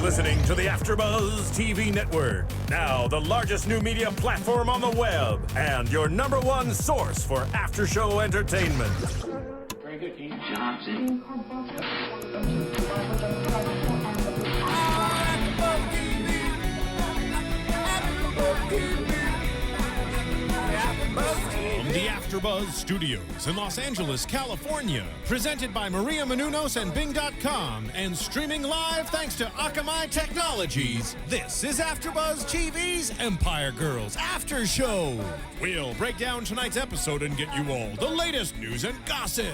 listening to the AFTERBUZZ TV network. Now, the largest new media platform on the web and your #1 source for after-show entertainment. Very good, Keith. Johnson. From the AFTERBUZZ Studios in Los Angeles, California, presented by Maria Menounos and Bing.com, and streaming live thanks to Akamai Technologies, this is AFTERBUZZ TV's Empire Girls After Show. We'll break down tonight's episode and get you all the latest news and gossip.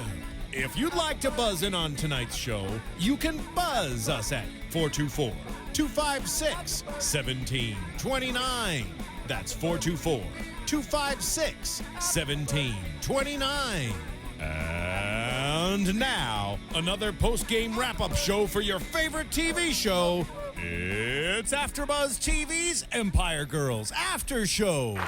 If you'd like to buzz in on tonight's show, you can buzz us at 424-256-1729. That's 424-256-1729. And now, another post-game wrap-up show for your favorite TV show. It's AFTERBUZZ TV's Empire Girls After Show. Woo!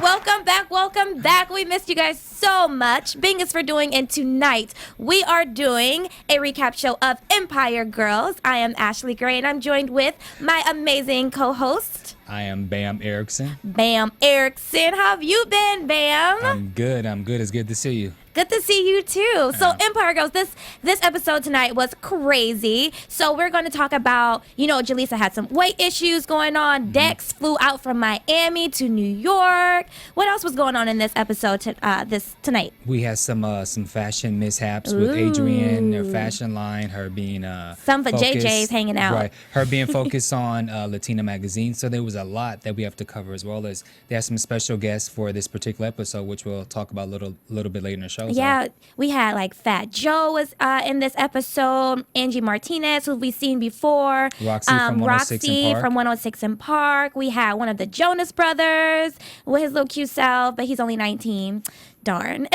Welcome back, welcome back. We missed you guys so much. Bing is for doing, and tonight we are doing a recap show of Empire Girls. I am Ashley Gray, and I'm joined with my amazing co-host. I am Bamm Ericsen. Bamm Ericsen. How have you been, Bamm? I'm good. It's good to see you. Good to see you too. So Empire Girls, this episode tonight was crazy. So we're going to talk about, Julissa had some weight issues going on. Dex flew out from Miami to New York. What else was going on in this episode tonight? We had some fashion mishaps with Adrienne, her fashion line, her being some for focused, JJ's hanging out. Right. Her being focused on Latina magazine. So there was a lot that we have to cover, as well as they have some special guests for this particular episode, which we'll talk about a little bit later in the show. Yeah, we had like Fat Joe was in this episode. Angie Martinez, who we've seen before. Roxy from 106 in Park. We had one of the Jonas Brothers with his little cute self, but he's only 19. Darn.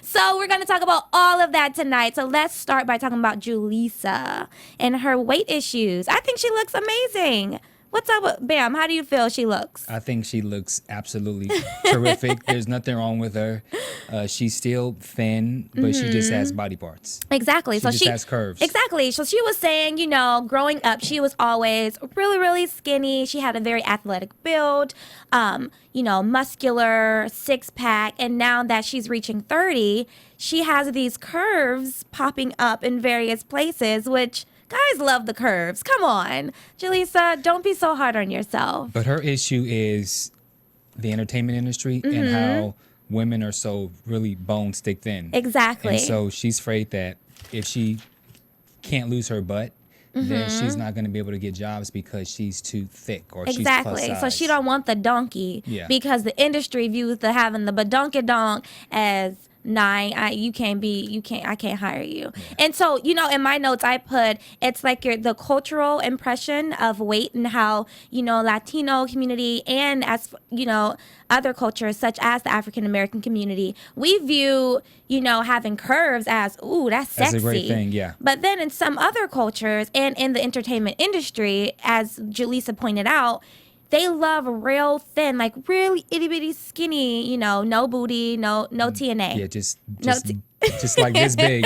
So we're going to talk about all of that tonight. So let's start by talking about Julissa and her weight issues. I think she looks amazing. What's up with Bamm? How do you feel she looks? I think she looks absolutely terrific. There's nothing wrong with her. She's still thin, but she just has body parts. Exactly. She has curves. Exactly. So she was saying, growing up, she was always really, really skinny. She had a very athletic build, muscular, six-pack. And now that she's reaching 30, she has these curves popping up in various places, which... guys love the curves. Come on. Julissa, don't be so hard on yourself. But her issue is the entertainment industry and how women are so really bone stick thin. Exactly. And so she's afraid that if she can't lose her butt, then she's not going to be able to get jobs because she's too thick or she's plus size. So she don't want the donkey because the industry views the having the badonkadonk as... I can't hire you. Yeah. And so, in my notes, I put, it's like the cultural impression of weight and how, Latino community and as, other cultures such as the African American community, we view, having curves as, ooh, that's sexy. That's a great thing, yeah. But then in some other cultures and in the entertainment industry, as Julissa pointed out, they love real thin, like really itty bitty skinny, no booty, no TNA. Yeah, just like this big,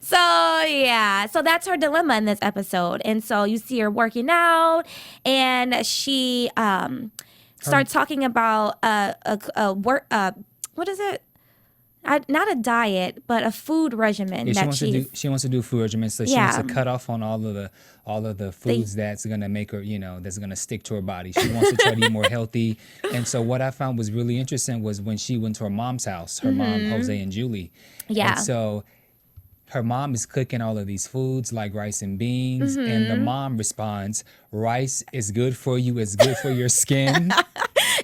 So yeah, so that's her dilemma in this episode. And so you see her working out, and she starts talking about what is it? Not a diet, but a food regimen. Yeah, she wants to do food regimen, so she wants to cut off on all of the foods that's gonna make her, that's gonna stick to her body. She wants to try to eat more healthy. And so what I found was really interesting was when she went to her mom's house, her mom, Jose and Julie. Yeah. And so her mom is cooking all of these foods like rice and beans, and the mom responds, "Rice is good for you. It's good for your skin."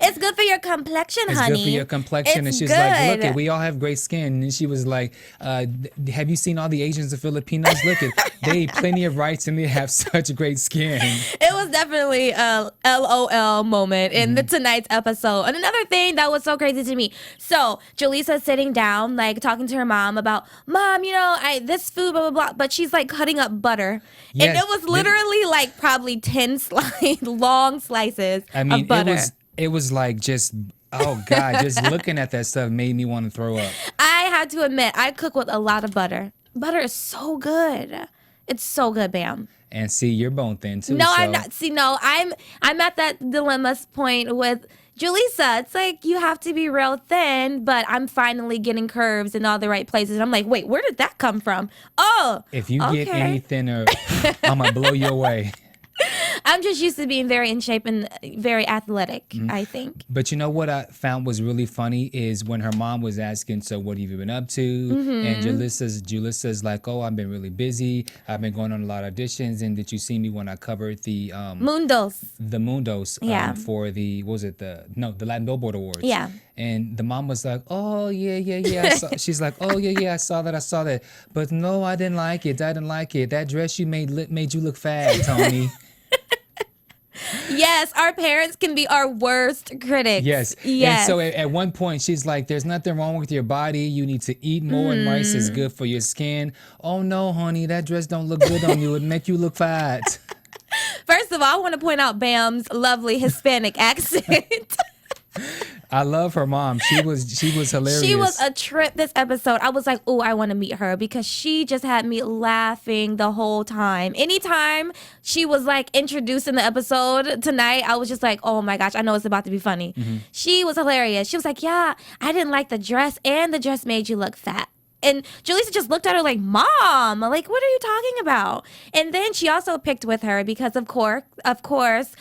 It's good for your complexion, honey. It's good for your complexion. And she's like, look, we all have great skin. And she was like, have you seen all the Asians and Filipinos? Look, they eat plenty of rice and they have such great skin. It was definitely a LOL moment in tonight's episode. And another thing that was so crazy to me. So Julissa's sitting down, like talking to her mom about, Mom, this food, blah, blah, blah. But she's like cutting up butter. Yes, and it was literally like probably 10 long slices of butter. It was like just, oh God, just looking at that stuff made me want to throw up. I had to admit, I cook with a lot of butter. Butter is so good. It's so good, Bamm. And see, you're bone thin too. No, so. I'm not. See, no, I'm at that dilemma point with Julissa. It's like you have to be real thin, but I'm finally getting curves in all the right places. I'm like, wait, where did that come from? Oh, if you get any thinner, I'm gonna blow you away. I'm just used to being very in shape and very athletic, I think. But you know what I found was really funny is when her mom was asking, so what have you been up to? And Julissa's like, oh, I've been really busy. I've been going on a lot of auditions. And did you see me when I covered the Mundos for the, what was it? The Latin Billboard Awards. Yeah. And the mom was like, oh, yeah. She's like, oh, yeah, I saw that. But no, I didn't like it. That dress you made you look fat, Tony. Yes, our parents can be our worst critics. Yes. And so at one point, she's like, there's nothing wrong with your body. You need to eat more, and rice is good for your skin. Oh, no, honey, that dress don't look good on you. It make you look fat. First of all, I want to point out Bamm's lovely Hispanic accent. I love her mom. She was hilarious. She was a trip this episode. I was like, oh, I want to meet her because she just had me laughing the whole time. Anytime she was like introducing the episode tonight, I was just like, oh my gosh, I know it's about to be funny. She was hilarious. She was like, yeah, I didn't like the dress and the dress made you look fat. And Julissa just looked at her like, Mom, like, what are you talking about? And then she also picked with her because of course,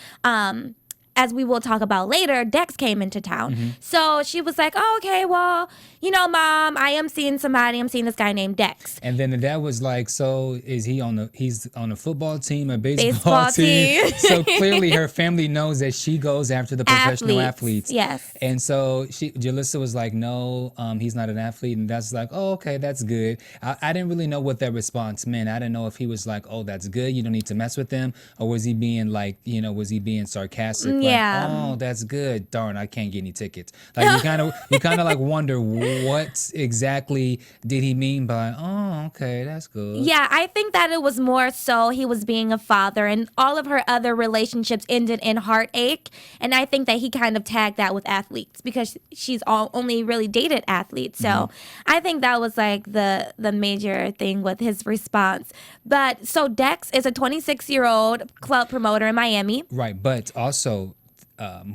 as we will talk about later, Dex came into town. So she was like, oh, okay, well, you know, Mom, I am seeing somebody. I'm seeing this guy named Dex. And then the dad was like, so is he's on a football team, a baseball team? So clearly her family knows that she goes after the professional athletes. Yes. And so Julissa was like, no, he's not an athlete. And that's like, oh, okay, that's good. I didn't really know what that response meant. I didn't know if he was like, oh, that's good. You don't need to mess with them. Or was he being like, was he being sarcastic? Yeah. Like, oh, that's good. Darn, I can't get any tickets. Like you kind of like wonder what exactly did he mean by, oh, okay, that's good. Yeah, I think that it was more so he was being a father, and all of her other relationships ended in heartache. And I think that he kind of tagged that with athletes because she's only really dated athletes. So I think that was like the major thing with his response. But so Dex is a 26-year-old club promoter in Miami. Right, but also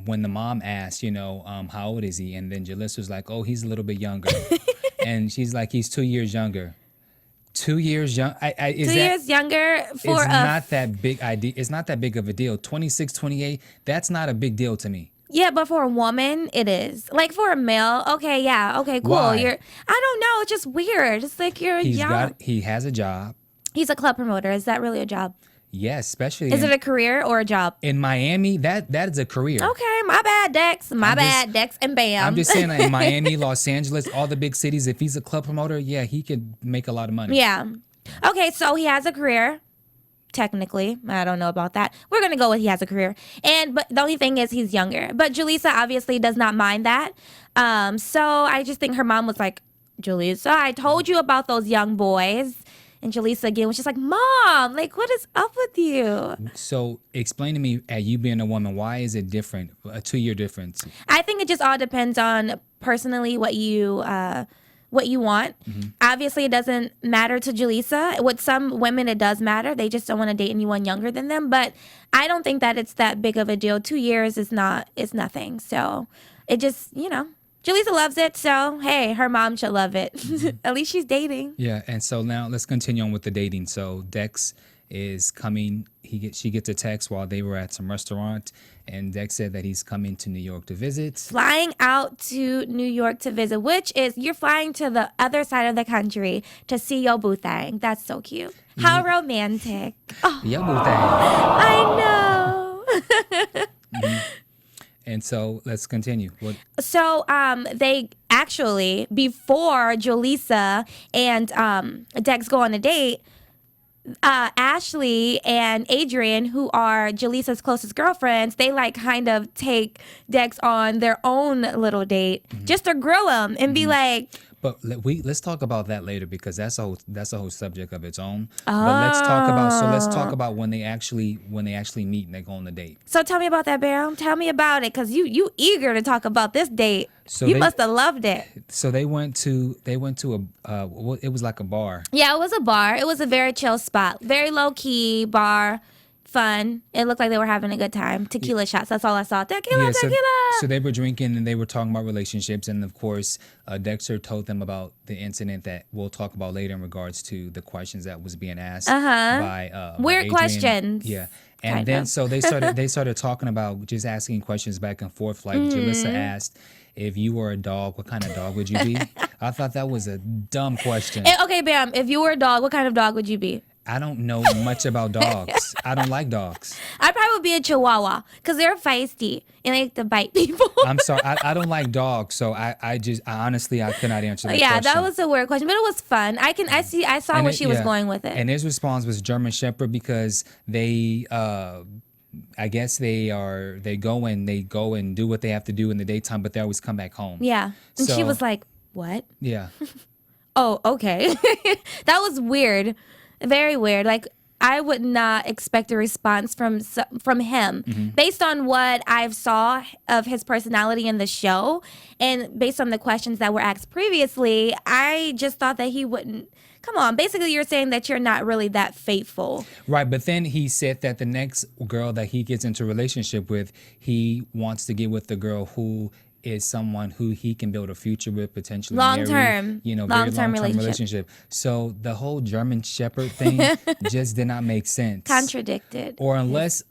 when the mom asked, how old is he? And then Julissa was like, oh, he's a little bit younger. And she's like, he's 2 years younger. 2 years young. 2 years younger for it's not that big idea. It's not that big of a deal. 26, 28, that's not a big deal to me. Yeah, but for a woman, it is. Like for a male, okay, yeah, okay, cool. Why? I don't know, it's just weird. It's like you're young. He has a job. He's a club promoter. Is that really a job? Yes, especially. Is it a career or a job? In Miami, that is a career. Okay, my bad, Dex. Dex and Bamm. I'm just saying, like, in Miami, Los Angeles, all the big cities, if he's a club promoter, yeah, he could make a lot of money. Yeah. Okay, so he has a career. Technically, I don't know about that. We're gonna go with he has a career, but the only thing is he's younger. But Julissa obviously does not mind that. So I just think her mom was like, Julissa, I told you about those young boys. And Julissa again was just like, Mom, like, what is up with you? So explain to me, at you being a woman, why is it different, a 2-year difference? I think it just all depends on personally what you want. Obviously, it doesn't matter to Julissa. With some women, it does matter. They just don't want to date anyone younger than them. But I don't think that it's that big of a deal. 2 years is nothing. So it just, Julissa loves it, so hey, her mom should love it. At least she's dating. Yeah, and so now let's continue on with the dating. So Dex is coming. She gets a text while they were at some restaurant, and Dex said that he's coming to New York to visit. Flying out to New York to visit, which is you're flying to the other side of the country to see your boo thing. That's so cute. How romantic. Oh, your boo thing. I know. And so let's continue. So they actually, before Julissa and Dex go on a date, Ashley and Adrian, who are Julissa's closest girlfriends, they like kind of take Dex on their own little date just to grill him and be like. But let's talk about that later because that's a whole subject of its own. But let's talk about when they actually meet and they go on the date. So tell me about that, Bamm. Tell me about it because you eager to talk about this date. So you must have loved it. So they went to it was like a bar. Yeah, it was a bar. It was a very chill spot, very low key bar, fun. It looked like they were having a good time. Tequila shots. That's all I saw. Tequila. So they were drinking and they were talking about relationships, and of course, Dexter told them about the incident that we'll talk about later in regards to the questions that was being asked by weird Adrian. questions. Yeah. And then so they started talking about just asking questions back and forth. Like Julissa asked, if you were a dog, what kind of dog would you be? I thought that was a dumb question. Okay, Bamm, if you were a dog, what kind of dog would you be? I don't know much about dogs. I don't like dogs. I probably would be a Chihuahua because they're feisty and they like to bite people. I'm sorry, I don't like dogs, so I honestly I could not answer that question. Yeah, that was a weird question, but it was fun. I saw where she was going with it. And his response was German Shepherd because they I guess they go and do what they have to do in the daytime, but they always come back home. Yeah, and she was like, "What?" Yeah. Oh, okay. That was weird. Very weird. Like, I would not expect a response from him based on what I've saw of his personality in the show and based on the questions that were asked previously. I just thought that he wouldn't. Come on. Basically, you're saying that you're not really that faithful. Right. But then he said that the next girl that he gets into a relationship with, he wants to get with the girl who is someone who he can build a future with, potentially long-term, very long-term relationship. So the whole German Shepherd thing just did not make sense. Contradicted. Or unless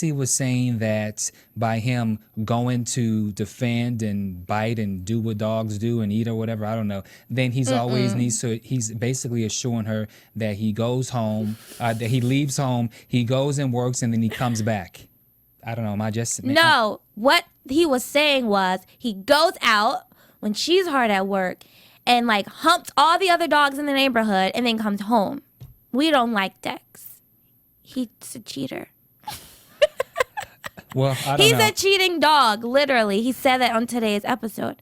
he was saying that by him going to defend and bite and do what dogs do and eat or whatever, I don't know, then he's he's basically assuring her that he goes home, that he leaves home, he goes and works, and then he comes back. I don't know. Am I just... No. What he was saying was he goes out when she's hard at work and like humps all the other dogs in the neighborhood and then comes home. We don't like Dex. He's a cheater. Well, I don't know. He's a cheating dog, literally. He said that on today's episode.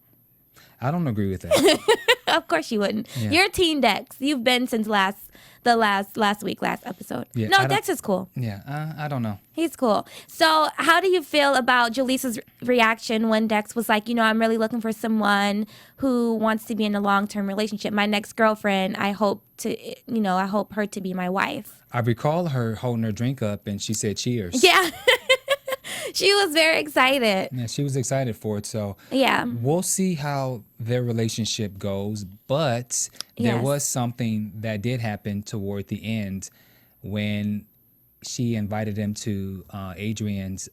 I don't agree with that. Of course you wouldn't. Yeah. You're Teen Dex. You've been since last episode. Yeah, no, Dex is cool. Yeah, I don't know. He's cool. So how do you feel about Julissa's reaction when Dex was like, I'm really looking for someone who wants to be in a long-term relationship. My next girlfriend, I hope her to be my wife. I recall her holding her drink up and she said cheers. Yeah. She was very excited. Yeah, she was excited for it. So yeah, we'll see how their relationship goes. But there was something that did happen toward the end when she invited him to Adrian's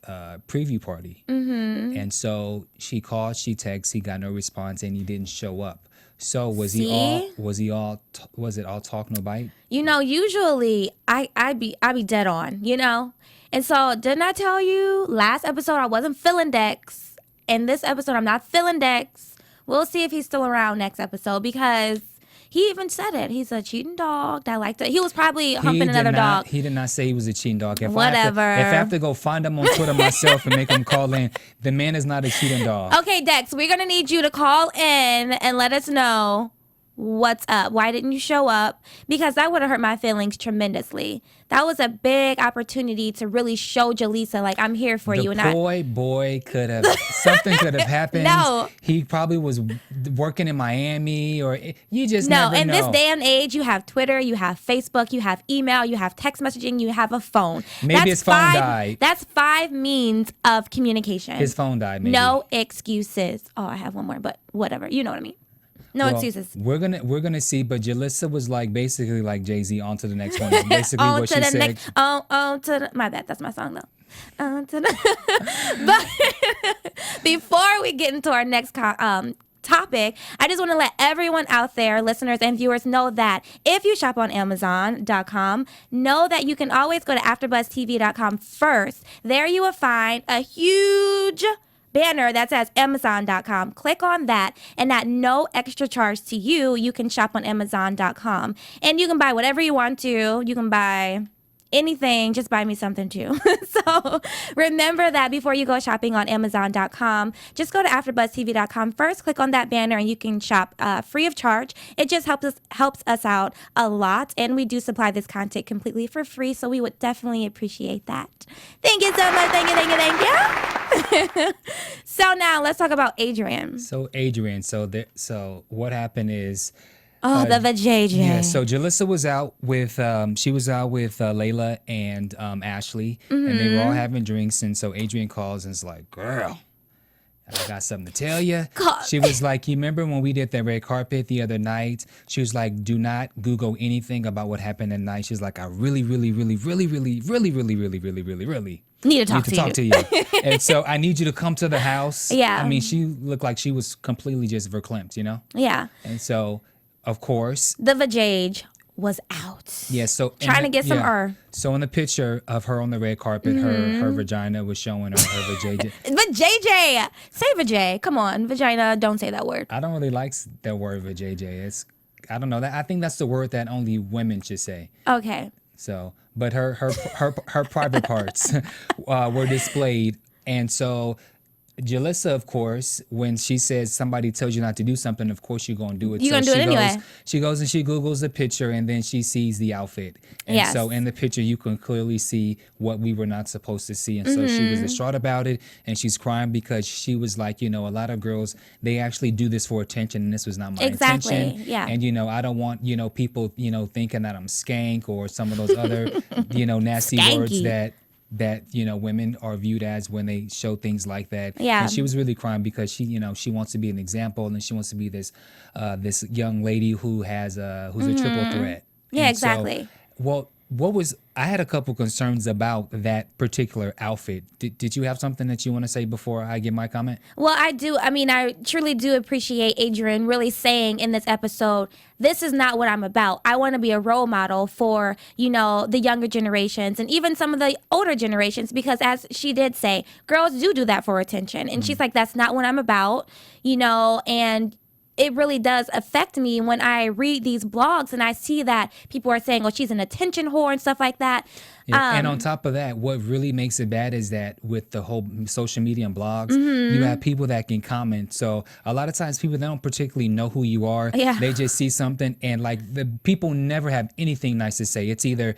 preview party. Mm-hmm. And so she called, she texted, he got no response, and he didn't show up. So was it all talk no bite? Usually I be dead on, And so didn't I tell you last episode I wasn't feeling Dex, and this episode I'm not feeling Dex. We'll see if he's still around next episode because he even said it. He's a cheating dog that liked it. He was probably humping another dog. He did not say he was a cheating dog. Whatever. If I have to go find him on Twitter myself and make him call in, the man is not a cheating dog. Okay, Dex, we're going to need you to call in and let us know what's up. Why didn't you show up? Because that would have hurt my feelings tremendously. That was a big opportunity to really show Julissa, like, I'm here for you. The boy could have, something could have happened. No. He probably was working in Miami or you just never know. No, in this day and age, you have Twitter, you have Facebook, you have email, you have text messaging, you have a phone. Maybe his phone died. That's 5 means of communication. His phone died, maybe. No excuses. Oh, I have one more, but whatever. You know what I mean. No excuses. We're gonna see, but Julissa was like basically like Jay-Z, on to the next one. It's basically what she said. My bad, that's my song though. But before we get into our next topic, I just want to let everyone out there, listeners and viewers, know that if you shop on Amazon.com, know that you can always go to AfterBuzzTV.com first. There you will find a huge banner that says Amazon.com. Click on that, and at no extra charge to you, you can shop on Amazon.com. And you can buy whatever you want to. You can buy anything, just buy me something too. So remember that before you go shopping on Amazon.com, just go to AfterBuzzTV.com first, click on that banner, and you can shop free of charge. It just helps us out a lot, and we do supply this content completely for free, so we would definitely appreciate that. Thank you so much. Thank you. So now let's talk about Adrian. So Adrian, so what happened is. The vajayjay. Yeah, so Julissa was out with Layla and Ashley, and they were all having drinks, and so Adrian calls and is like, "Girl, I got something to tell you." She was like, "You remember when we did that red carpet the other night?" She was like, "Do not Google anything about what happened at night." She's like, "I really need to talk to you. And so I need you to come to the house." Yeah. I mean, she looked like she was completely just verklempt, you know? Yeah. And so, of course, the vajayjay was out. Yeah, so trying to get some So in the picture of her on the red carpet, her vagina was showing her vajayjay. Vajayjay. Say vajay. Come on, vagina. Don't say that word. I don't really like that word vajayjay. I don't know. I think that's the word that only women should say. Okay. So, but her private parts were displayed, and so Julissa, of course, when she says somebody tells you not to do something, of course you're gonna do it. You're gonna do it anyway. She goes and she Googles the picture, and then she sees the outfit. And so in the picture, you can clearly see what we were not supposed to see. And so she was distraught about it, and she's crying because she was like, a lot of girls, they actually do this for attention, and this was not my intention. Yeah. And I don't want people thinking that I'm skank or some of those other nasty words that women are viewed as when they show things like that. Yeah. And she was really crying because she wants to be an example, and she wants to be this young lady who has who's a triple threat. Yeah, and exactly. So, I had a couple concerns about that particular outfit. Did you have something that you want to say before I give my comment? Well, I do. I mean, I truly do appreciate Adrian really saying in this episode, this is not what I'm about. I want to be a role model for, the younger generations and even some of the older generations, because as she did say, girls do that for attention. And she's like, that's not what I'm about, and it really does affect me when I read these blogs and I see that people are saying, oh, she's an attention whore and stuff like that. Yeah, and on top of that, what really makes it bad is that with the whole social media and blogs, you have people that can comment. So a lot of times people, they don't particularly know who you are. Yeah. They just see something, and the people never have anything nice to say. It's either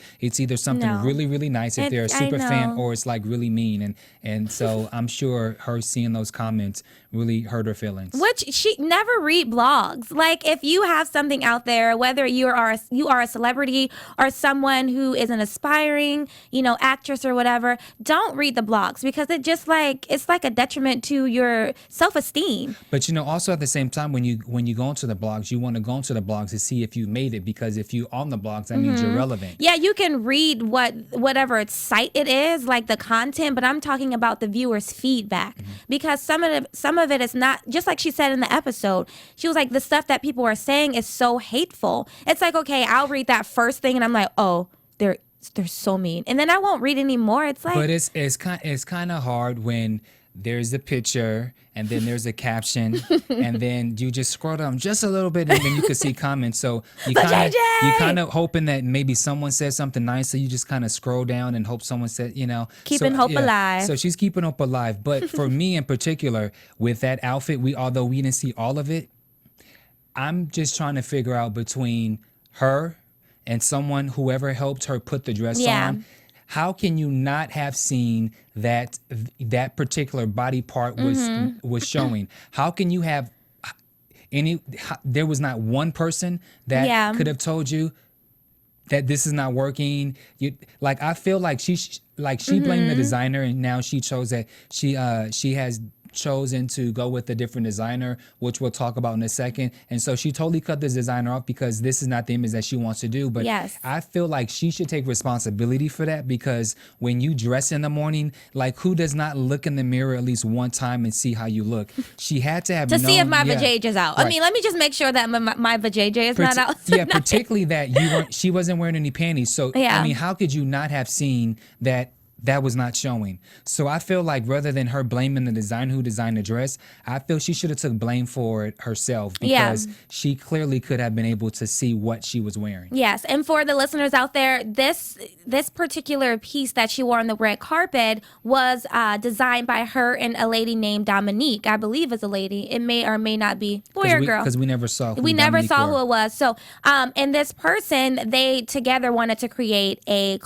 something really, really nice if they're a super fan, or it's really mean. And so I'm sure her seeing those comments really hurt her feelings. Which she never read blogs. Like, if you have something out there, whether you are a celebrity or someone who is an aspiring, actress or whatever, don't read the blogs, because it just it's like a detriment to your self-esteem. But also at the same time, when you go into the blogs, you want to go into the blogs to see if you made it, because if you're on the blogs, that means you're relevant. Yeah, you can read whatever site it is, like the content, but I'm talking about the viewers' feedback, because some of it is not, just like she said in the episode. She was like, the stuff that people are saying is so hateful. It's like, okay, I'll read that first thing and I'm like, oh, they're so mean, and then I won't read anymore. It's like, but it's kind of hard when there's a picture and then there's a caption and then you just scroll down just a little bit and then you can see comments. So you kind of hoping that maybe someone says something nice, so you just kind of scroll down and hope someone said, keeping hope alive. So she's keeping hope alive. But for me in particular, with that outfit, although we didn't see all of it, I'm just trying to figure out between her and whoever helped her put the dress on, how can you not have seen that particular body part was showing? How can you have there was not one person that could have told you that this is not working? I feel like she blamed the designer, and now she chose that she has chosen to go with a different designer, which we'll talk about in a second. And so she totally cut this designer off because this is not the image that she wants to do. But I feel like she should take responsibility for that, because when you dress in the morning, who does not look in the mirror at least one time and see how you look? She had to have see if my vajayjay is out. Right. I mean, let me just make sure that my vajayjay is not out. Yeah, particularly that she wasn't wearing any panties. So I mean, how could you not have seen that was not showing? So I feel like rather than her blaming the designer who designed the dress, I feel she should have took blame for it herself, because she clearly could have been able to see what she was wearing. Yes, and for the listeners out there, this particular piece that she wore on the red carpet was designed by her and a lady named Dominique. I believe is a lady. It may or may not be boy or girl, because we never saw who who it was. So and this person, they together wanted to create a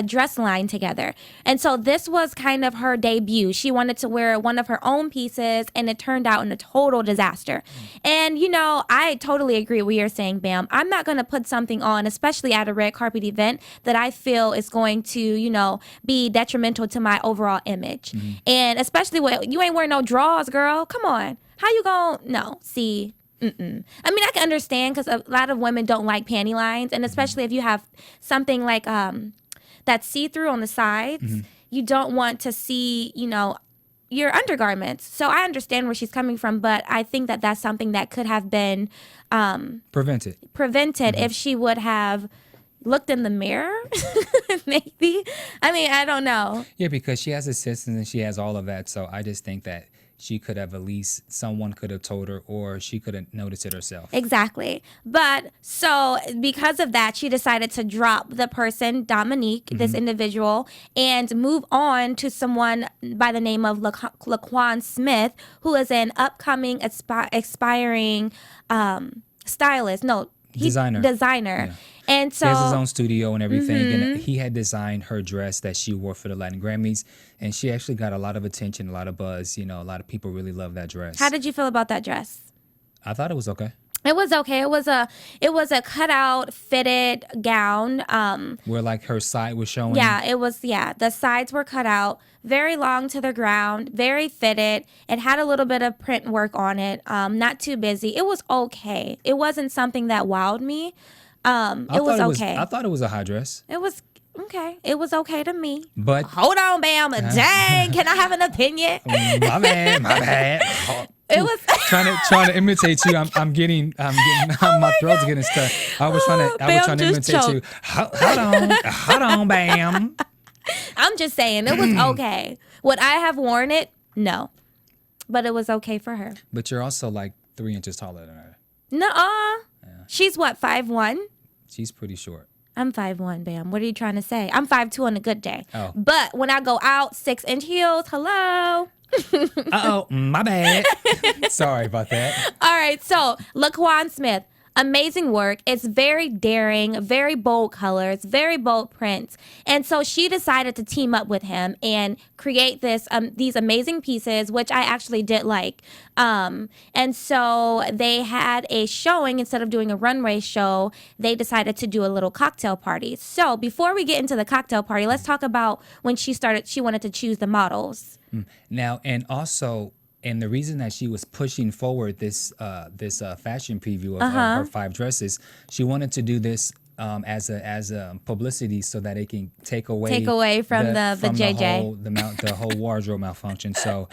dress line together. And so this was kind of her debut. She wanted to wear one of her own pieces, and it turned out in a total disaster. And, you know, I totally agree with what you're saying, Bam. I'm not going to put something on, especially at a red carpet event, that I feel is going to, you know, be detrimental to my overall image. And especially when you ain't wearing no drawers, girl. Come on. How you going? No. See. I mean, I can understand because a lot of women don't like panty lines, and especially if you have something like that's see-through on the sides, you don't want to see, you know, your undergarments. So I understand where she's coming from, but I think that that's something that could have been prevented if she would have looked in the mirror, maybe. I mean, I don't know. Yeah, because she has assistants and she has all of that. So I just think that she could have, at least someone could have told her, or she could have noticed it herself. Exactly. But so because of that, she decided to drop the person, Dominique, this individual, and move on to someone by the name of Laquan Smith, who is an upcoming aspiring stylist. No, designer. Yeah. And so he has his own studio and everything, and he had designed her dress that she wore for the Latin Grammys, and she actually got a lot of attention, a lot of buzz. You know, a lot of people really love that dress. How did you feel about that dress? I thought it was okay. It was okay. It was a cutout fitted gown. Where like her side was showing. Yeah, it was. Yeah, the sides were cut out, very long to the ground, very fitted. It had a little bit of print work on it. Not too busy. It was okay. It wasn't something that wowed me. It was okay. I thought it was a high dress. It was okay. It was okay to me. But hold on, Bam. Dang, can I have an opinion? My bad. It was trying to imitate you. I'm getting my throat's getting stuck. I was trying to imitate you. Hold on, Bam. I'm just saying it was okay. Would I have worn it? No, but it was okay for her. But you're also like 3 inches taller than her. Nuh-uh. Yeah. She's what, 5'1"? She's pretty short. I'm 5'1", Bam. What are you trying to say? I'm 5'2" on a good day. Oh. But when I go out, 6-inch heels, hello. Uh-oh, my bad. Sorry about that. All right, so Laquan Smith, amazing work. It's very daring, very bold colors, very bold prints. And so she decided to team up with him and create these amazing pieces, which I actually did like. And so they had a showing. Instead of doing a runway show, they decided to do a little cocktail party. So before we get into the cocktail party, let's talk about when she wanted to choose the models. Now, and also, and the reason that she was pushing forward this fashion preview of her 5 dresses, she wanted to do this as a publicity so that it can take away from the JJ the whole wardrobe malfunction. So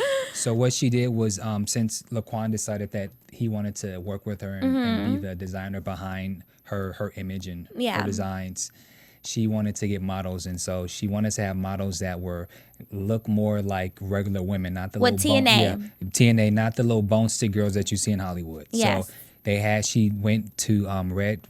what she did was, since Laquan decided that he wanted to work with her and be the designer behind her image and her designs, she wanted to get models, and so she wanted to have models that look more like regular women, not the with little TNA. TNA, not the little bone stick girls that you see in Hollywood. Yes. So she went to Red.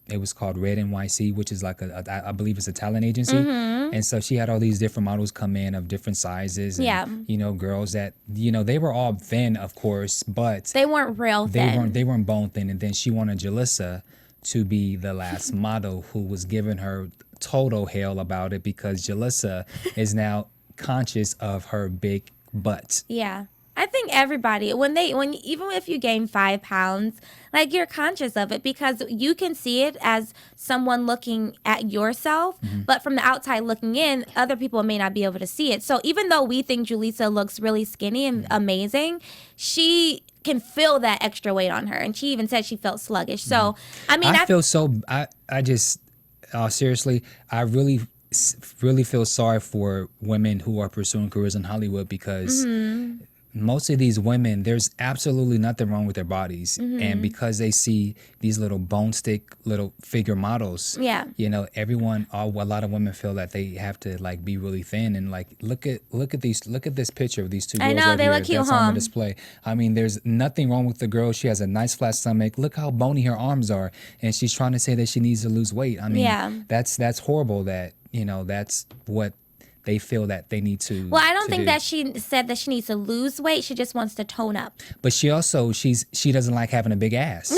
It was called Red NYC, which is like I believe it's a talent agency, and so she had all these different models come in of different sizes. And, you know, girls that they were all thin, of course, but they weren't real thin. They weren't bone thin, and then she wanted Julissa to be the last model, who was giving her total hell about it because Julissa is now conscious of her big butt. Yeah. I think everybody, even if you gain 5 pounds, like, you're conscious of it because you can see it as someone looking at yourself, but from the outside looking in, other people may not be able to see it. So even though we think Julissa looks really skinny and amazing, she can feel that extra weight on her, and she even said she felt sluggish. So I mean, I just seriously, I really feel sorry for women who are pursuing careers in Hollywood because most of these women, there's absolutely nothing wrong with their bodies, and because they see these little bone stick little figure models, you know, a lot of women feel that they have to like be really thin, and like look at this picture of these two girls. I know, right they here look cute, that's on the display. I mean, there's nothing wrong with the girl. She has a nice flat stomach. Look how bony her arms are, and she's trying to say that she needs to lose weight. I mean, that's horrible. That, you know, that's what they feel that they need to. Well, I don't think that she said that she needs to lose weight. She just wants to tone up. But she doesn't like having a big ass.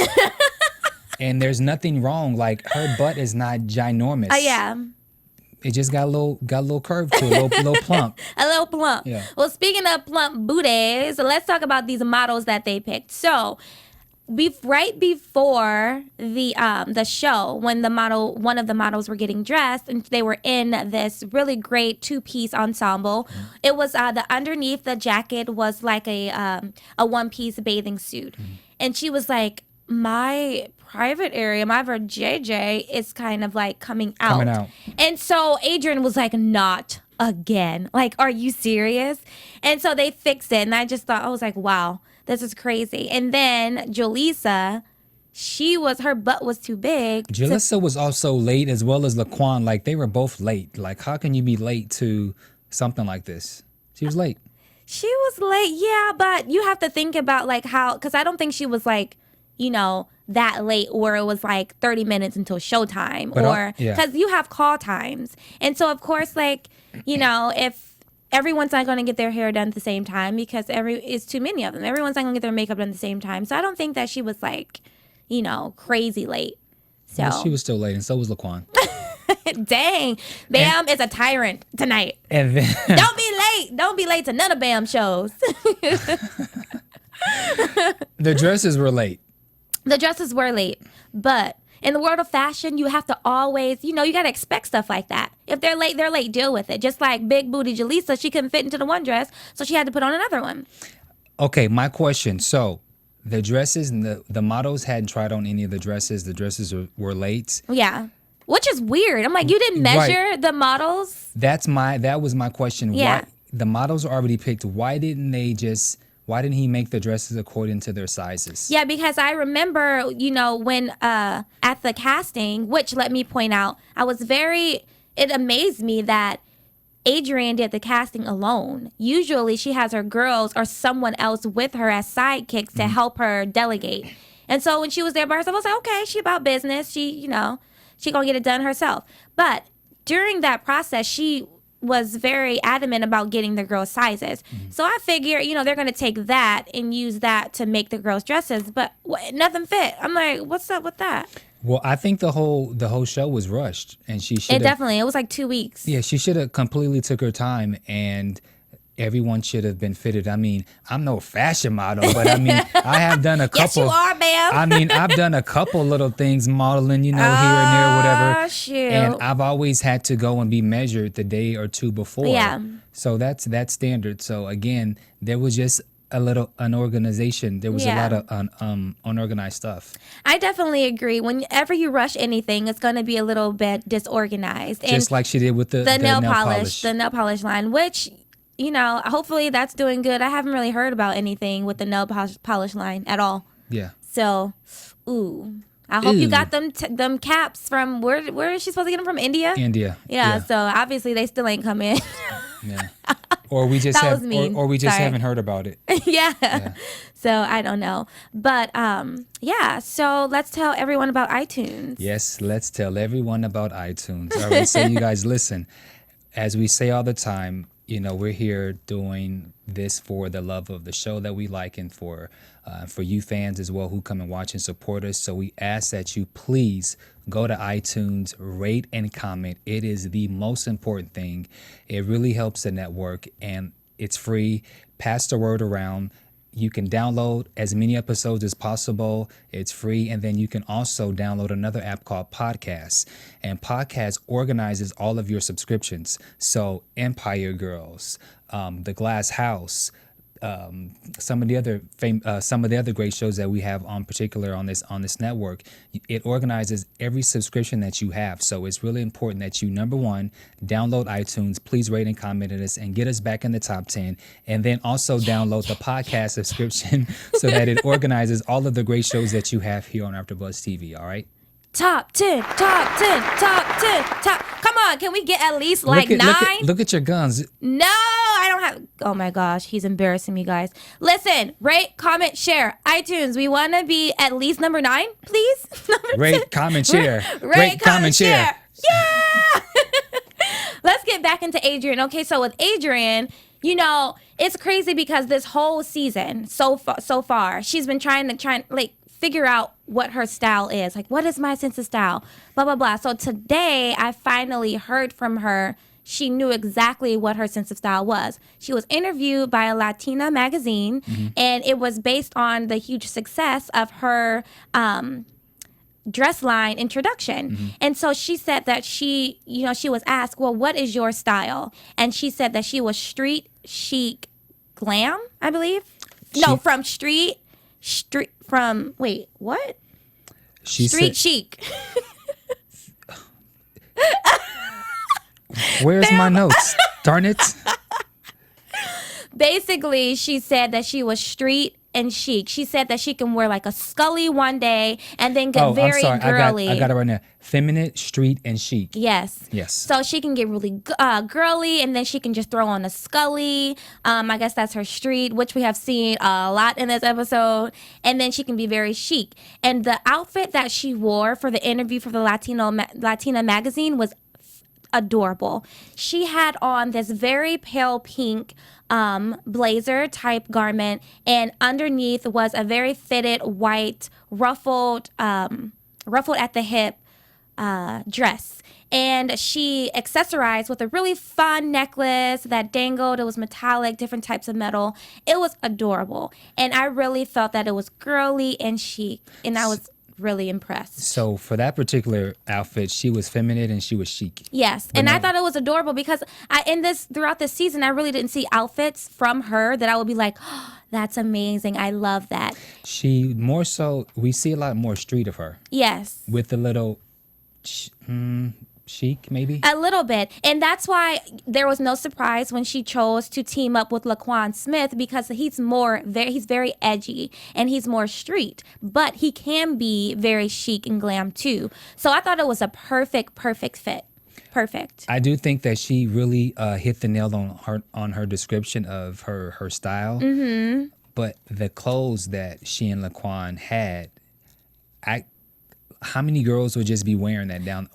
And there's nothing wrong. Like, her butt is not ginormous. Yeah. it just got a little curve to it, little plump. A little plump. Yeah. Well, speaking of plump booties, let's talk about these models that they picked. So, right before the show, when one of the models were getting dressed, and they were in this really great 2-piece ensemble. It was the underneath the jacket was like a 1-piece bathing suit, and she was like, my private area, my JJ is kind of like coming out. And so Adrian was like, not again. Like, are you serious? And so they fixed it, and I was like, wow. This is crazy. And then Julissa, her butt was too big. Julissa was also late, as well as Laquan. Like, they were both late. Like, how can you be late to something like this? She was late. She was late, yeah, but you have to think about like how, because I don't think she was like, that late, or it was like 30 minutes until showtime, or because you have call times. And so, of course, like, if everyone's not going to get their hair done at the same time, because it's too many of them. Everyone's not going to get their makeup done at the same time. So I don't think that she was like, crazy late. So well, she was still late, and so was Laquan. Dang, Bamm is a tyrant tonight. And then don't be late. Don't be late to none of Bamm shows. The dresses were late. The dresses were late, but in the world of fashion, you have to always, you got to expect stuff like that. If they're late, deal with it. Just like big booty Julissa, she couldn't fit into the one dress, so she had to put on another one. Okay, my question. So the dresses and the models hadn't tried on any of the dresses. The dresses were late. Yeah. Which is weird. I'm like, you didn't measure the models? That was my question. Yeah. Why, the models are already picked. Why didn't he make the dresses according to their sizes? Yeah, because I remember, when at the casting, which let me point out, it amazed me that Adrienne did the casting alone. Usually she has her girls or someone else with her as sidekicks to help her delegate. And so when she was there by herself, I was like, okay, she about business. She gonna get it done herself. But during that process, she was very adamant about getting the girls' sizes. So I figure, they're going to take that and use that to make the girls' dresses, but nothing fit. I'm like, what's up with that? Well, I think the whole show was rushed, and it was like 2 weeks. Yeah, she should have completely took her time, and everyone should have been fitted. I mean, I'm no fashion model, but I mean, I have done a couple. Yes, you are, Bamm. I mean, I've done a couple little things, modeling, here and there, whatever. Shoot. And I've always had to go and be measured the day or two before. Yeah. So that's standard. So again, there was just a little unorganization. There was a lot of unorganized stuff. I definitely agree. Whenever you rush anything, it's going to be a little bit disorganized. Just like she did with the nail polish. The nail polish line, which... hopefully that's doing good. I haven't really heard about anything with the nail polish line at all. Yeah. So, I hope you got them caps from where is she supposed to get them from? India? India. Yeah. So obviously they still ain't come in. Yeah. Or we just haven't heard about it. Yeah. So I don't know. But so let's tell everyone about iTunes. Yes, let's tell everyone about iTunes. All right, so you guys listen. As we say all the time, we're here doing this for the love of the show that we like, and for you fans as well who come and watch and support us. So we ask that you please go to iTunes, rate and comment. It is the most important thing. It really helps the network, and it's free. Pass the word around. You can download as many episodes as possible. It's free. And then you can also download another app called Podcasts. And Podcasts organizes all of your subscriptions. So Empire Girls, The Glass House, some of the other great shows that we have on this network. It organizes every subscription that you have. So it's really important that you, number one, download iTunes. Please rate and comment on us and get us back in the top 10. And then also download the podcast subscription so that it organizes all of the great shows that you have here on AfterBuzz TV. All right. Top 10. Come on, can we get at least 9? Look at your guns. No, I don't have. Oh my gosh, he's embarrassing me, guys. Listen, rate, comment, share. iTunes, we want to be at least number 9, please. Rate, comment, share. Rate, comment, share. Yeah. Let's get back into Adrienne. Okay, so with Adrienne, it's crazy because this whole season so far, she's been trying to figure out what her style is. Like, what is my sense of style? Blah, blah, blah. So today I finally heard from her. She knew exactly what her sense of style was. She was interviewed by a Latina magazine, and it was based on the huge success of her dress line introduction. And so she said that she was asked, well, what is your style? And she said that she was street chic glam, I believe. Wait, what? Street chic. Where's my notes? Darn it. Basically, she said that she was street and chic. She said that she can wear like a Scully one day and then get very girly. I got it right now. Feminine, street, and chic. Yes. So she can get really girly, and then she can just throw on a Scully. I guess that's her street, which we have seen a lot in this episode. And then she can be very chic. And the outfit that she wore for the interview for the Latina magazine was adorable. She had on this very pale pink blazer type garment, and underneath was a very fitted white ruffled at the hip dress. And she accessorized with a really fun necklace that dangled. It was metallic, different types of metal. It was adorable. And I really felt that it was girly and chic, and I was really impressed. So for that particular outfit, she was feminine and she was chic. Yes, and I thought it was adorable because throughout this season, I really didn't see outfits from her that I would be like, oh, that's amazing. I love that. She more so, we see a lot more street of her. Yes. With the little chic, maybe? A little bit. And that's why there was no surprise when she chose to team up with Laquan Smith, because he's very edgy and he's more street, but he can be very chic and glam too. So I thought it was a perfect fit. Perfect. I do think that she really hit the nail on her description of her style. But the clothes that she and Laquan had, how many girls would just be wearing that down,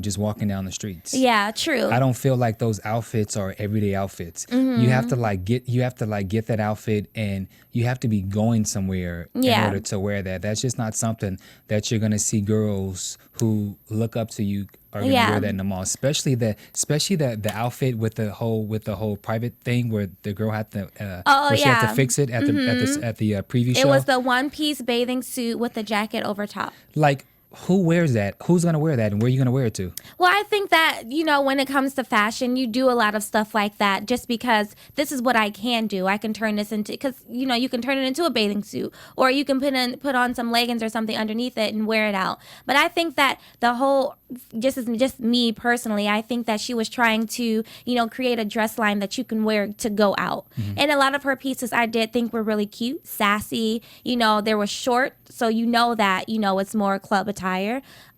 just walking down the streets? Yeah, true. I don't feel like those outfits are everyday outfits. You have to get that outfit, and you have to be going somewhere in order to wear that. That's just not something that you're gonna see girls who look up to you are gonna wear that in the mall. Especially the outfit with the whole private thing where the girl had to she had to fix it at the preview show. It was the one-piece bathing suit with the jacket over top. Like, who wears that? Who's going to wear that, and where are you going to wear it to? Well, I think that, when it comes to fashion, you do a lot of stuff like that just because this is what I can do. I can turn this into, because, you can turn it into a bathing suit, or you can put on some leggings or something underneath it and wear it out. But I think that the whole, just me personally, I think that she was trying to, create a dress line that you can wear to go out. And a lot of her pieces I did think were really cute, sassy. They were short, so that, it's more club attire.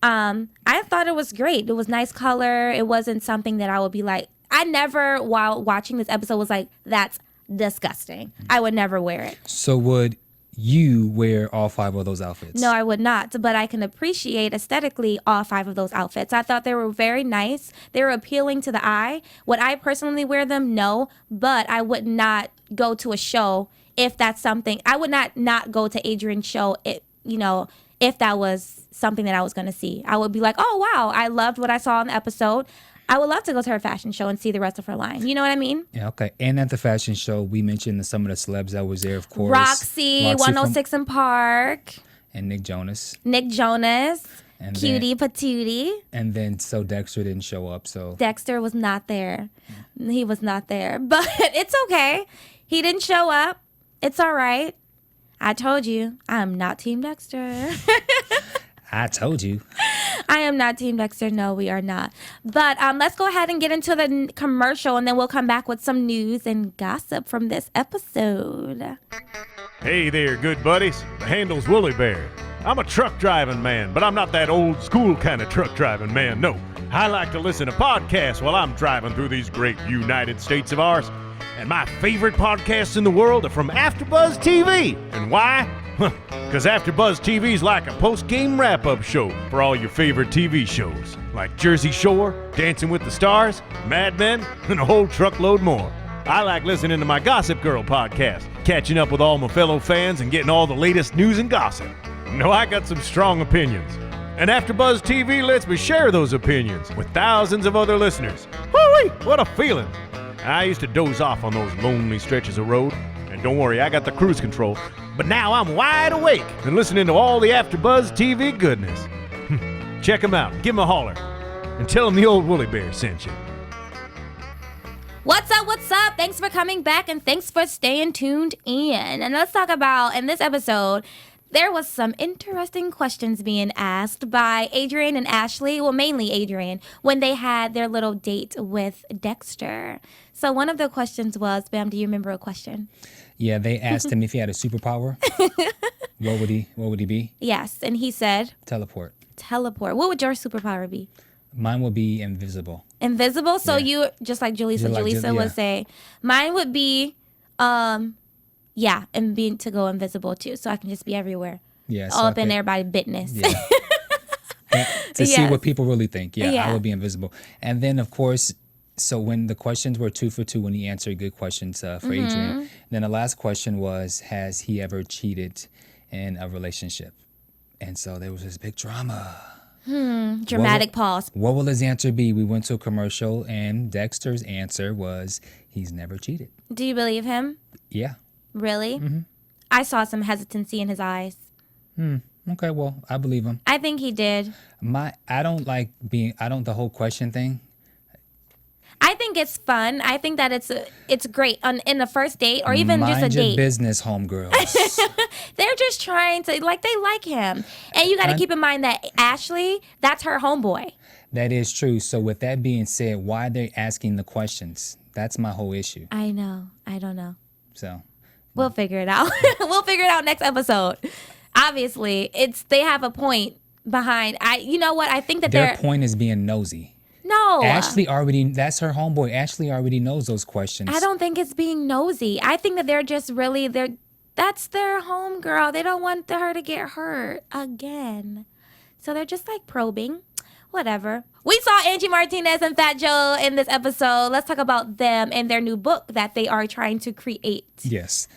I thought it was great. It was nice color. It wasn't something that I would be like, I never, while watching this episode, was like, that's disgusting. I would never wear it. So would you wear all 5 of those outfits? No, I would not, but I can appreciate aesthetically all 5 of those outfits. I thought they were very nice. They were appealing to the eye. Would I personally wear them? No, but I would not go to a show if that's something. I would not go to Adrian's show if that was something that I was going to see. I would be like, oh, wow, I loved what I saw in the episode. I would love to go to her fashion show and see the rest of her line. You know what I mean? Yeah, okay. And at the fashion show, we mentioned some of the celebs that was there, of course. Roxy 106 in Park. And Nick Jonas. And Cutie Patootie. And then, so Dexter didn't show up, so. Dexter was not there. He was not there. But it's okay. He didn't show up. It's all right. I told you, I'm not Team Dexter. I told you. I am not Team Dexter. No, we are not. But let's go ahead and get into the commercial, and then we'll come back with some news and gossip from this episode. Hey there, good buddies. The handle's Wooly Bear. I'm a truck driving man, but I'm not that old school kind of truck driving man. No, I like to listen to podcasts while I'm driving through these great United States of ours. And my favorite podcasts in the world are from AFTERBUZZ TV. And why? Because AFTERBUZZ TV's like a post-game wrap-up show for all your favorite TV shows, like Jersey Shore, Dancing with the Stars, Mad Men, and a whole truckload more. I like listening to my Gossip Girl podcast, catching up with all my fellow fans and getting all the latest news and gossip. No, I got some strong opinions. And AfterBuzz TV lets me share those opinions with thousands of other listeners. Woo-wee, what a feeling. I used to doze off on those lonely stretches of road. And don't worry, I got the cruise control. But now I'm wide awake and listening to all the AfterBuzz TV goodness. Check them out. Give them a holler. And tell them the old Woolly Bear sent you. What's up? What's up? Thanks for coming back and thanks for staying tuned in. And let's talk about, in this episode, there was some interesting questions being asked by Adrian and Ashley, well, mainly Adrian, when they had their little date with Dexter. So one of the questions was, Bamm, do you remember a question? Yeah, they asked him if he had a superpower. What would he be? Yes, and he said? Teleport. Teleport. What would your superpower be? Mine would be invisible. Invisible? So you, just like Julissa, would say, mine would be, and being to go invisible too, so I can just be everywhere. Yeah. All up in everybody's business. Yeah. To see what people really think. Yeah, I would be invisible. And then, of course, so when the questions were 2 for 2, when he answered good questions for Adrian, then the last question was, has he ever cheated in a relationship? And so there was this big drama. Dramatic pause. What will his answer be? We went to a commercial, and Dexter's answer was he's never cheated. Do you believe him? Yeah. Really? Mm-hmm. I saw some hesitancy in his eyes. Okay, well, I believe him. I think he did. I don't like the whole question thing. I think it's fun. I think that it's great in a first date or even just a Mind your date. business, homegirls. They're just trying to, they like him. And you got to keep in mind that Ashley, that's her homeboy. That is true. So with that being said, why are they asking the questions? That's my whole issue. I know. I don't know. So we'll figure it out. We'll figure it out next episode. Obviously, they have a point behind. You know what? I think that their point is being nosy. No. That's her homeboy. Ashley already knows those questions. I don't think it's being nosy. I think that they're just really, that's their homegirl. They don't want her to get hurt again. So they're just probing. Whatever. We saw Angie Martinez and Fat Joe in this episode. Let's talk about them and their new book that they are trying to create. Yes.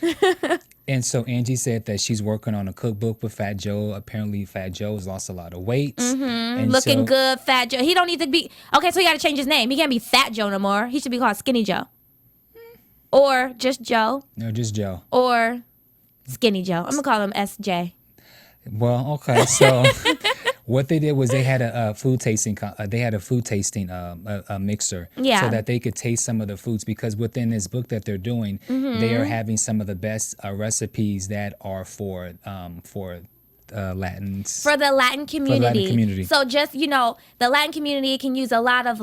And so Angie said that she's working on a cookbook with Fat Joe. Apparently, Fat Joe has lost a lot of weight. And looking good, Fat Joe. He don't need to be... Okay, so he got to change his name. He can't be Fat Joe no more. He should be called Skinny Joe. Or just Joe. No, just Joe. Or Skinny Joe. I'm going to call him SJ. Well, okay, so... What they did was they had a food tasting. They had a food tasting mixer, so that they could taste some of the foods. Because within this book that they're doing, they are having some of the best recipes that are for Latins. For the Latin community. For the Latin community. So just the Latin community can use a lot of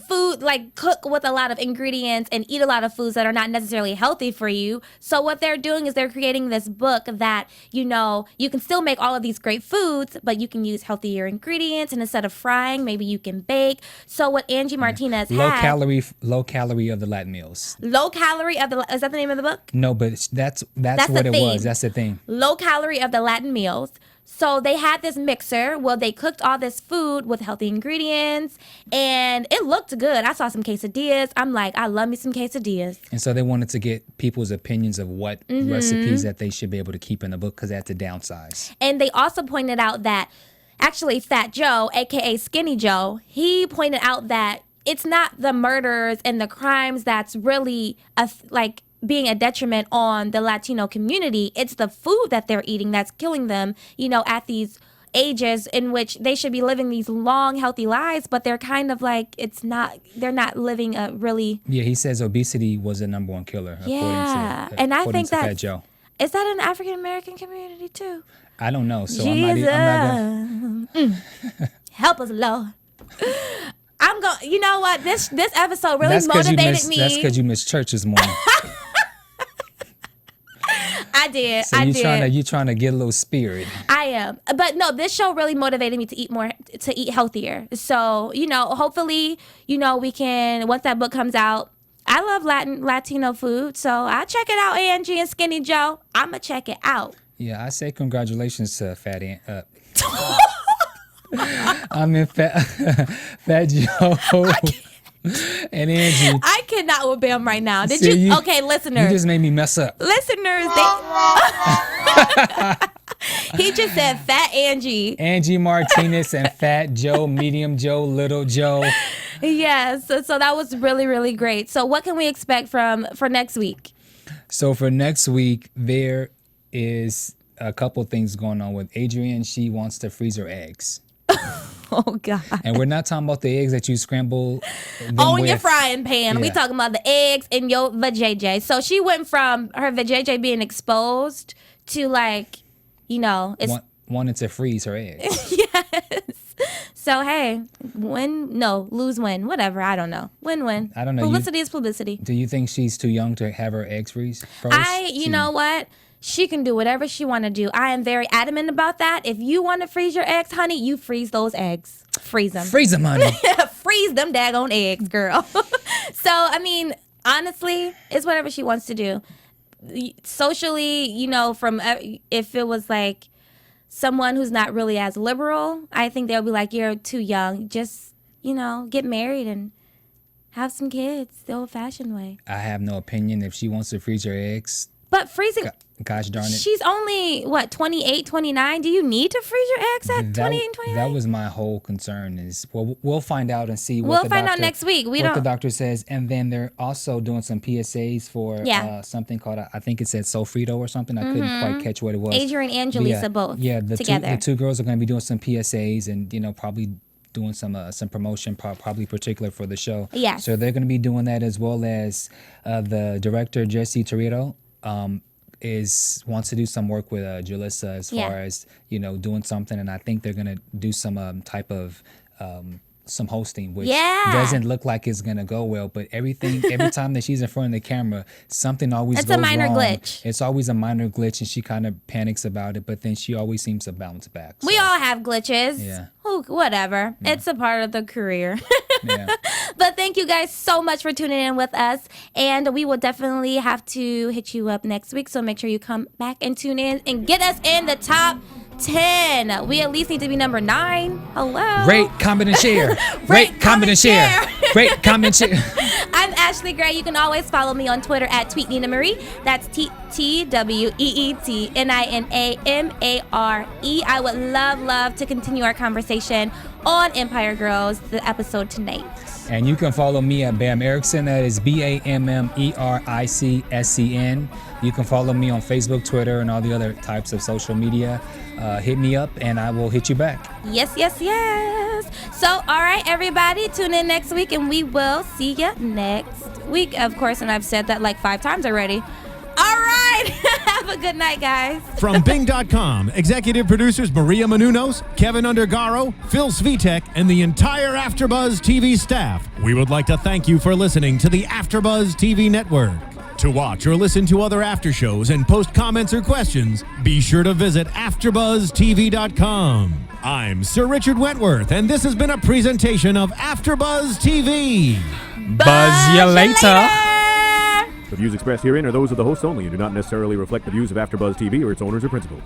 food, cook with a lot of ingredients and eat a lot of foods that are not necessarily healthy for you. So what they're doing is they're creating this book that, you can still make all of these great foods, but you can use healthier ingredients. And instead of frying, maybe you can bake. So what Angie Martinez low calorie of the Latin meals. Low calorie of is that the name of the book? No, but that's what it was. That's the thing. Low calorie of the Latin meals. So they had this mixer. Well, they cooked all this food with healthy ingredients, and it looked good. I saw some quesadillas. I'm like, I love me some quesadillas. And so they wanted to get people's opinions of what recipes that they should be able to keep in the book because they had to downsize. And they also pointed out that actually Fat Joe, a.k.a. Skinny Joe, he pointed out that it's not the murders and the crimes that's really being a detriment on the Latino community. It's the food that they're eating that's killing them, at these ages in which they should be living these long, healthy lives, but they're kind of they're not living a really... Yeah, he says obesity was the number one killer, according to Fat Joe. Is that an African-American community too? I don't know, so Jesus. I'm not gonna... Help us, Lord. I'm going. You know what? This episode really motivated me. That's because you missed church this morning. I did. So you trying to get a little spirit. I am, but no. This show really motivated me to eat healthier. So hopefully, we can, once that book comes out. I love Latino food, so I'll check it out. Angie and Skinny Joe, I'ma check it out. Yeah, I say congratulations to Fat Joe and Angie. I cannot with Bamm right now. Okay, listeners. You just made me mess up. Listeners, He just said Fat Angie. Angie Martinez and Fat Joe, Medium Joe, Little Joe. Yes. So that was really, really great. So what can we expect for next week? So for next week, there is a couple things going on with Adrienne. She wants to freeze her eggs. Oh, God. And we're not talking about the eggs that you scramble them On with. your frying pan. Yeah. We talking about the eggs in your vajayjay. So she went from her vajayjay being exposed to like, it's... Wanted to freeze her eggs. Yes. So, hey, lose win. Whatever. I don't know. Win-win. I don't know. Publicity is publicity. Do you think she's too young to have her eggs freeze first? You know what? She can do whatever she want to do. I am very adamant about that. If you want to freeze your eggs, honey, you freeze those eggs. Freeze them. Freeze them, honey. Freeze them daggone eggs, girl. So, I mean, honestly, it's whatever she wants to do. Socially, if it was like someone who's not really as liberal, I think they'll be like, you're too young. Just, get married and have some kids the old-fashioned way. I have no opinion. If she wants to freeze her eggs, but freezing... Gosh darn it. She's only, 28, 29? Do you need to freeze your eggs at 28 and 29? That was my whole concern is, we'll find out and see We'll find out next week. The doctor says. And then they're also doing some PSAs for something called, I think it said Sofrito or something. I couldn't quite catch what it was. Adrian and Julissa both together. The two girls are going to be doing some PSAs and, probably doing some promotion, probably particular for the show. Yes. So they're going to be doing that, as well as the director, Jesse Torito, wants to do some work with Julissa as far as doing something, and I think they're gonna do some type of some hosting, which doesn't look like it's gonna go well. But every time that she's in front of the camera, something always goes wrong. It's a minor glitch. It's always a minor glitch, and she kind of panics about it. But then she always seems to bounce back. So. We all have glitches. Yeah. Whatever. Yeah. It's a part of the career. Yeah. But thank you guys so much for tuning in with us. And we will definitely have to hit you up next week. So make sure you come back and tune in and get us in the top 10. We at least need to be number 9. Hello. Rate, comment, and share. Rate, comment, and share. Rate, comment, and share. I'm Ashley Gray. You can always follow me on Twitter at TweetNinaMarie. That's TweetNinaMare. I would love to continue our conversation on Empire Girls, the episode tonight. And you can follow me at Bamm Ericsen. That is BAMMERICSEN. You can follow me on Facebook, Twitter, and all the other types of social media. Hit me up, and I will hit you back. Yes. So, all right, everybody, tune in next week, and we will see you next week, of course. And I've said that like 5 times already. All right. Have a good night, guys. From Bing.com, executive producers Maria Menounos, Kevin Undergaro, Phil Svitek, and the entire AfterBuzz TV staff, we would like to thank you for listening to the AfterBuzz TV network. To watch or listen to other after shows and post comments or questions, be sure to visit AfterBuzzTV.com. I'm Sir Richard Wentworth, and this has been a presentation of AfterBuzz TV. Buzz you later. The views expressed herein are those of the hosts only and do not necessarily reflect the views of AfterBuzz TV or its owners or principals.